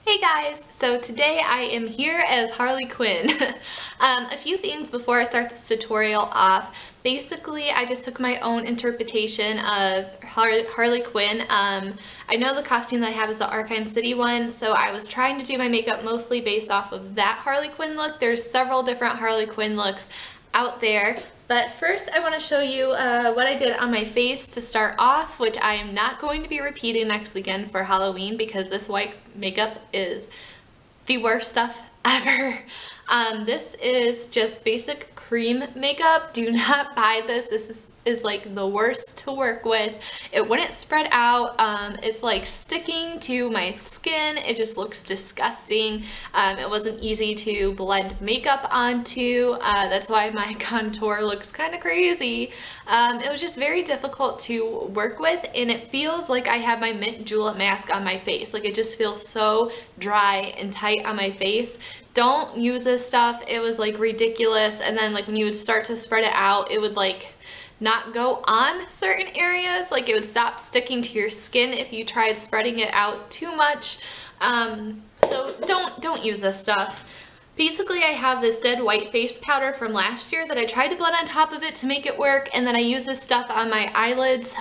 Hey guys, so today I am here as Harley Quinn. A few things before I start this tutorial off. Basically, I just took my own interpretation of Harley Quinn. I know the costume that I have is the Arkham City one, so I was trying to do my makeup mostly based off of that Harley Quinn look. There's several different Harley Quinn looks out there. But first I want to show you what I did on my face to start off, which I am not going to be repeating next weekend for Halloween because this white makeup is the worst stuff ever. This is just basic cream makeup. Do not buy this. This is like the worst to work with. It wouldn't spread out. It's like sticking to my skin. It just looks disgusting. It wasn't easy to blend makeup onto. That's why my contour looks kind of crazy. It was just very difficult to work with, and it feels like I have my mint julep mask on my face. Like it just feels so dry and tight on my face. Don't use this stuff. It was like ridiculous. And then like when you would start to spread it out, it would like not go on certain areas. Like it would stop sticking to your skin if you tried spreading it out too much. So don't use this stuff. Basically, I have this dead white face powder from last year that I tried to blend on top of it to make it work, and then I use this stuff on my eyelids.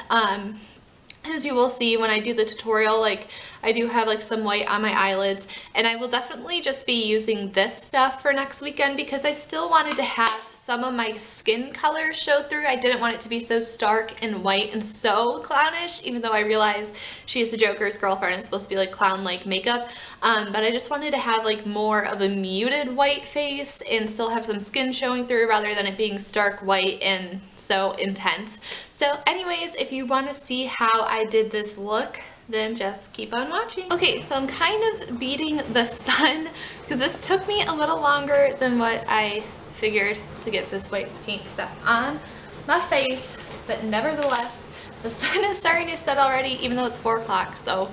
As you will see when I do the tutorial, like I do have like some white on my eyelids, and I will definitely just be using this stuff for next weekend because I still wanted to have some of my skin colors show through. I didn't want it to be so stark and white and so clownish, even though I realize she's the Joker's girlfriend and it's supposed to be like clown-like makeup. But I just wanted to have like more of a muted white face and still have some skin showing through rather than it being stark white and so intense. So anyways, if you want to see how I did this look, then just keep on watching. Okay, so I'm kind of beating the sun because this took me a little longer than what I figured to get this white paint stuff on my face, but nevertheless the sun is starting to set already, even though it's 4 o'clock, so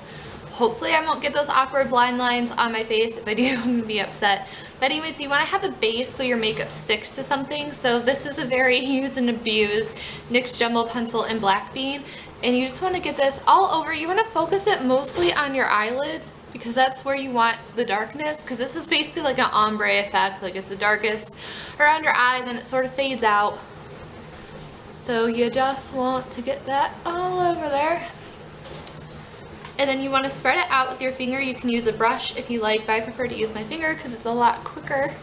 hopefully I won't get those awkward blind lines on my face. If I do, I'm gonna be upset. But anyways, you want to have a base so your makeup sticks to something. So this is a very use and abuse NYX Jumbo Pencil in Black Bean, and you just want to get this all over. You want to focus it mostly on your eyelid because that's where you want the darkness, because this is basically like an ombre effect. Like it's the darkest around your eye, then it sort of fades out. So you just want to get that all over there. And then you want to spread it out with your finger. You can use a brush if you like, but I prefer to use my finger because it's a lot quicker.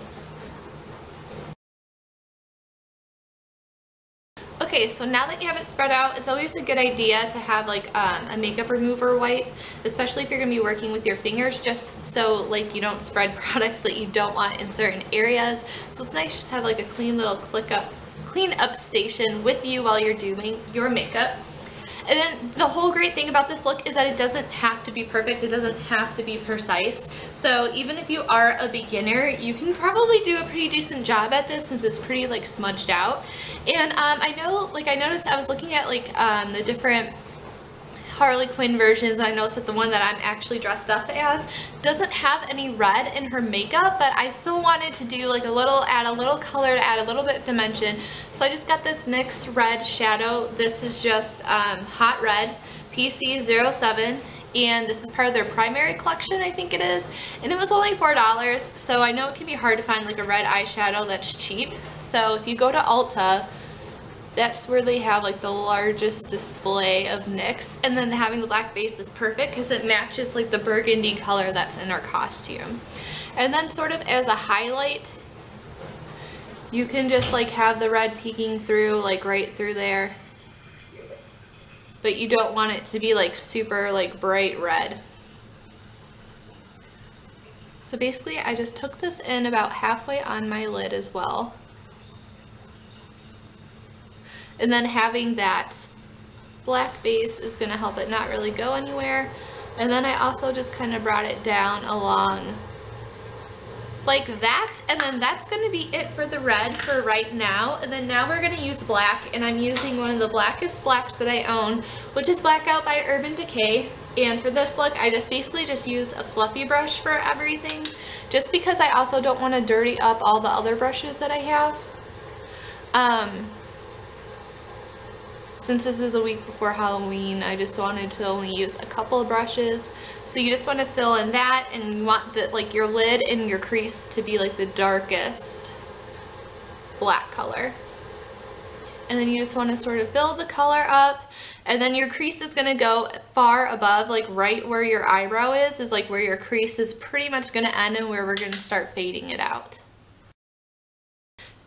Okay, so now that you have it spread out, it's always a good idea to have like a makeup remover wipe, especially if you're going to be working with your fingers, just so like you don't spread products that you don't want in certain areas. So it's nice just to have like a clean little clean up station with you while you're doing your makeup. And then the whole great thing about this look is that it doesn't have to be perfect. It doesn't have to be precise. So even if you are a beginner, you can probably do a pretty decent job at this since it's pretty like smudged out. And I know, like I noticed I was looking at like the different Harley Quinn versions, and I noticed that the one that I'm actually dressed up as doesn't have any red in her makeup, but I still wanted to do like add a little color to add a little bit of dimension. So I just got this NYX red shadow. This is just Hot Red PC07, and this is part of their primary collection, I think it is, and it was only $4. So I know it can be hard to find like a red eyeshadow that's cheap. So if you go to Ulta, that's where they have like the largest display of NYX, and then having the black base is perfect because it matches like the burgundy color that's in our costume. And then sort of as a highlight, you can just like have the red peeking through like right through there, but you don't want it to be like super like bright red. So basically I just took this in about halfway on my lid as well. And then having that black base is going to help it not really go anywhere. And then I also just kind of brought it down along like that. And then that's going to be it for the red for right now. And then now we're going to use black. And I'm using one of the blackest blacks that I own, which is Blackout by Urban Decay. And for this look, I just basically just used a fluffy brush for everything, just because I also don't want to dirty up all the other brushes that I have. since this is a week before Halloween, I just wanted to only use a couple of brushes. So you just want to fill in that, and you want the, like, your lid and your crease to be like the darkest black color. And then you just want to sort of build the color up, and then your crease is going to go far above, like right where your eyebrow is like where your crease is pretty much going to end and where we're going to start fading it out.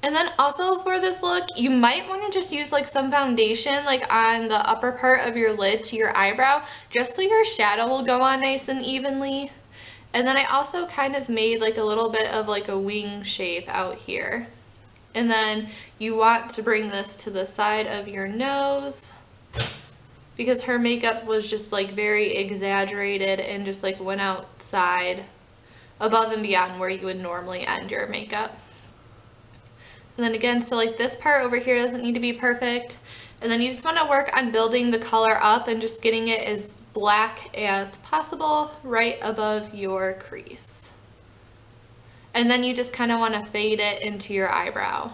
And then also for this look, you might want to just use like some foundation like on the upper part of your lid to your eyebrow, just so your shadow will go on nice and evenly. And then I also kind of made like a little bit of like a wing shape out here. And then you want to bring this to the side of your nose, because her makeup was just like very exaggerated and just like went outside above and beyond where you would normally end your makeup. And then again, so like this part over here doesn't need to be perfect. And then you just want to work on building the color up and just getting it as black as possible right above your crease. And then you just kind of want to fade it into your eyebrow.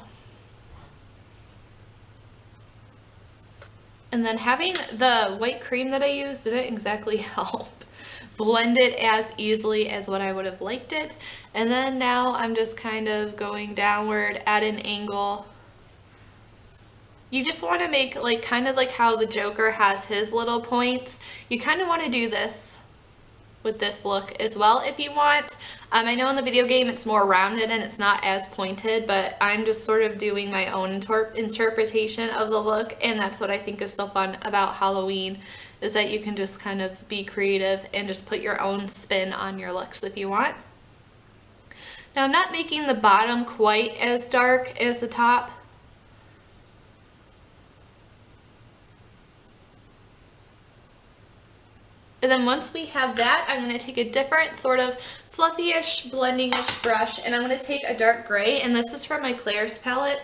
And then having the white cream that I used didn't exactly help blend it as easily as what I would have liked it. And then now I'm just kind of going downward at an angle. You just want to make like kind of like how the Joker has his little points. You kind of want to do this with this look as well if you want. I know in the video game it's more rounded and it's not as pointed, but I'm just sort of doing my own interpretation of the look, and that's what I think is so fun about Halloween, is that you can just kind of be creative and just put your own spin on your looks if you want. Now I'm not making the bottom quite as dark as the top. And then once we have that, I'm going to take a different sort of fluffy-ish, blending-ish brush, and I'm going to take a dark gray, and this is from my Claire's palette.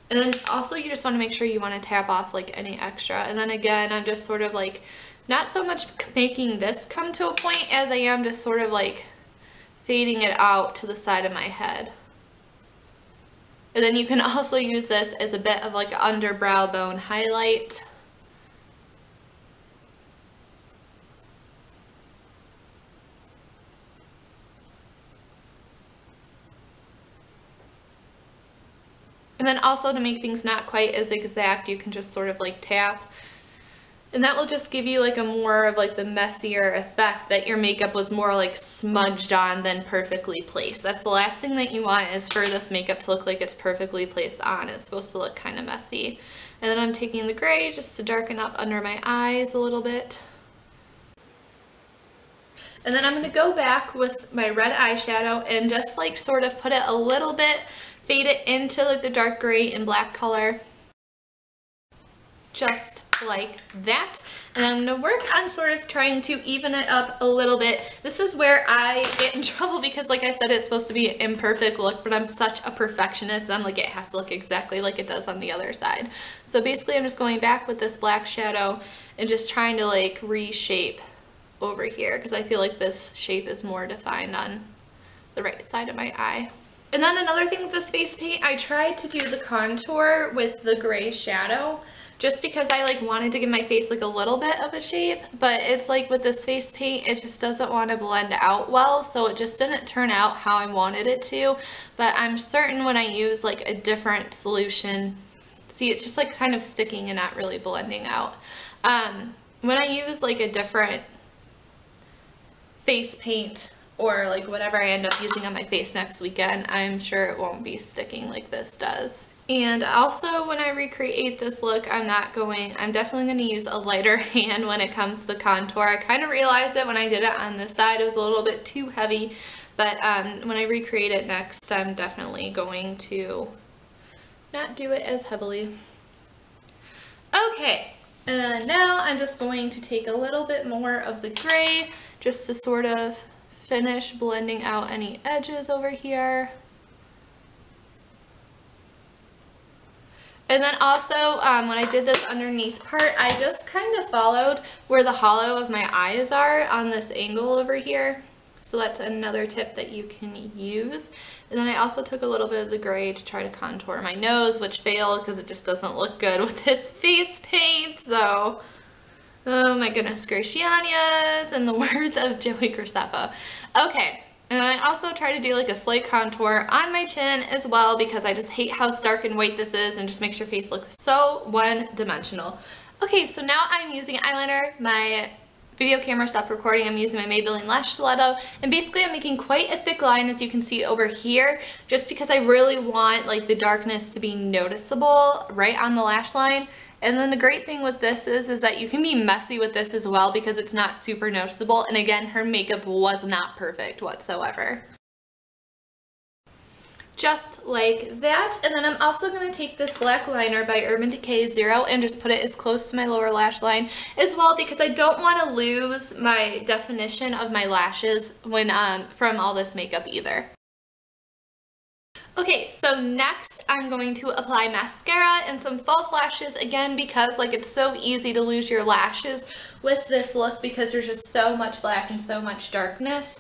And then also you just want to make sure you want to tap off like any extra. And then again, I'm just sort of like not so much making this come to a point as I am just sort of like fading it out to the side of my head. And then you can also use this as a bit of like an under brow bone highlight. And then also to make things not quite as exact, you can just sort of like tap. And that will just give you like a more of like the messier effect that your makeup was more like smudged on than perfectly placed. That's the last thing that you want, is for this makeup to look like it's perfectly placed on. It's supposed to look kind of messy. And then I'm taking the gray just to darken up under my eyes a little bit. And then I'm going to go back with my red eyeshadow and just like sort of put it a little bit, fade it into like the dark gray and black color, just like that. And I'm going to work on sort of trying to even it up a little bit. This is where I get in trouble because, like I said, it's supposed to be an imperfect look, but I'm such a perfectionist. I'm like, it has to look exactly like it does on the other side. So basically I'm just going back with this black shadow and just trying to like reshape over here, because I feel like this shape is more defined on the right side of my eye. And then another thing with this face paint, I tried to do the contour with the gray shadow just because I like wanted to give my face like a little bit of a shape, but it's like with this face paint, it just doesn't want to blend out well, so it just didn't turn out how I wanted it to. But I'm certain when I use like a different solution, see, it's just like kind of sticking and not really blending out. When I use like a different face paint or like whatever I end up using on my face next weekend, I'm sure it won't be sticking like this does. And also when I recreate this look, I'm definitely going to use a lighter hand when it comes to the contour. I kind of realized it when I did it on this side, it was a little bit too heavy, but when I recreate it next, I'm definitely going to not do it as heavily. Okay, and now I'm just going to take a little bit more of the gray just to sort of finish blending out any edges over here. And then also when I did this underneath part, I just kind of followed where the hollow of my eyes are on this angle over here. So that's another tip that you can use. And then I also took a little bit of the gray to try to contour my nose, which failed because it just doesn't look good with this face paint. So, oh my goodness gracianas, in the words of Joey Graceffa. Okay, and I also try to do like a slight contour on my chin as well because I just hate how stark and white this is and just makes your face look so one-dimensional. Okay, so now I'm using eyeliner. My video camera stopped recording. I'm using my Maybelline Lash Stiletto, and basically I'm making quite a thick line, as you can see over here, just because I really want like the darkness to be noticeable right on the lash line. And then the great thing with this is that you can be messy with this as well because it's not super noticeable. And again, her makeup was not perfect whatsoever. Just like that. And then I'm also going to take this black liner by Urban Decay Zero and just put it as close to my lower lash line as well, because I don't want to lose my definition of my lashes when from all this makeup either. Okay, so next I'm going to apply mascara and some false lashes, again because like it's so easy to lose your lashes with this look because there's just so much black and so much darkness.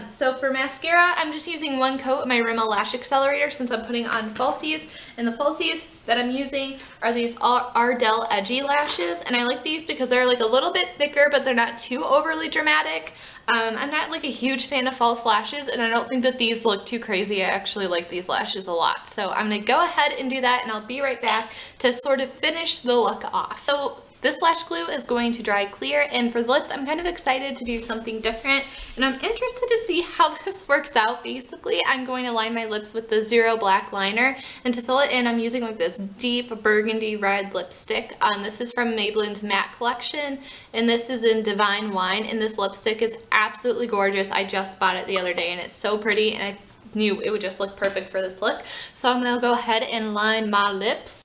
So for mascara, I'm just using one coat of my Rimmel Lash Accelerator since I'm putting on falsies, and the falsies that I'm using are these Ardell Edgy lashes, and I like these because they're like a little bit thicker, but they're not too overly dramatic. I'm not like a huge fan of false lashes, and I don't think that these look too crazy. I actually like these lashes a lot. So I'm going to go ahead and do that, and I'll be right back to sort of finish the look off. So this lash glue is going to dry clear, and for the lips, I'm kind of excited to do something different, and I'm interested to see how this works out. Basically, I'm going to line my lips with the Zero Black Liner, and to fill it in, I'm using like this deep burgundy red lipstick. This is from Maybelline's Matte Collection, and this is in Divine Wine, and this lipstick is absolutely gorgeous. I just bought it the other day, and it's so pretty, and I knew it would just look perfect for this look. So I'm going to go ahead and line my lips.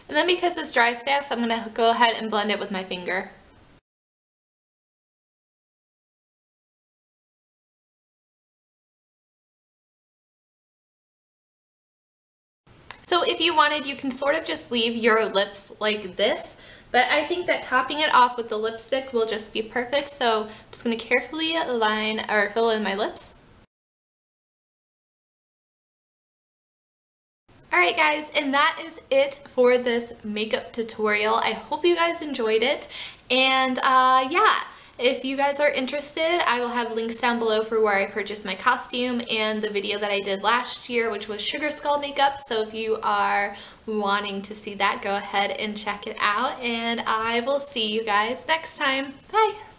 And then because this dries fast, I'm going to go ahead and blend it with my finger. So if you wanted, you can sort of just leave your lips like this, but I think that topping it off with the lipstick will just be perfect. So I'm just going to carefully line or fill in my lips. Alright guys, and that is it for this makeup tutorial. I hope you guys enjoyed it, and yeah, if you guys are interested, I will have links down below for where I purchased my costume and the video that I did last year, which was Sugar Skull makeup. So if you are wanting to see that, go ahead and check it out, and I will see you guys next time. Bye!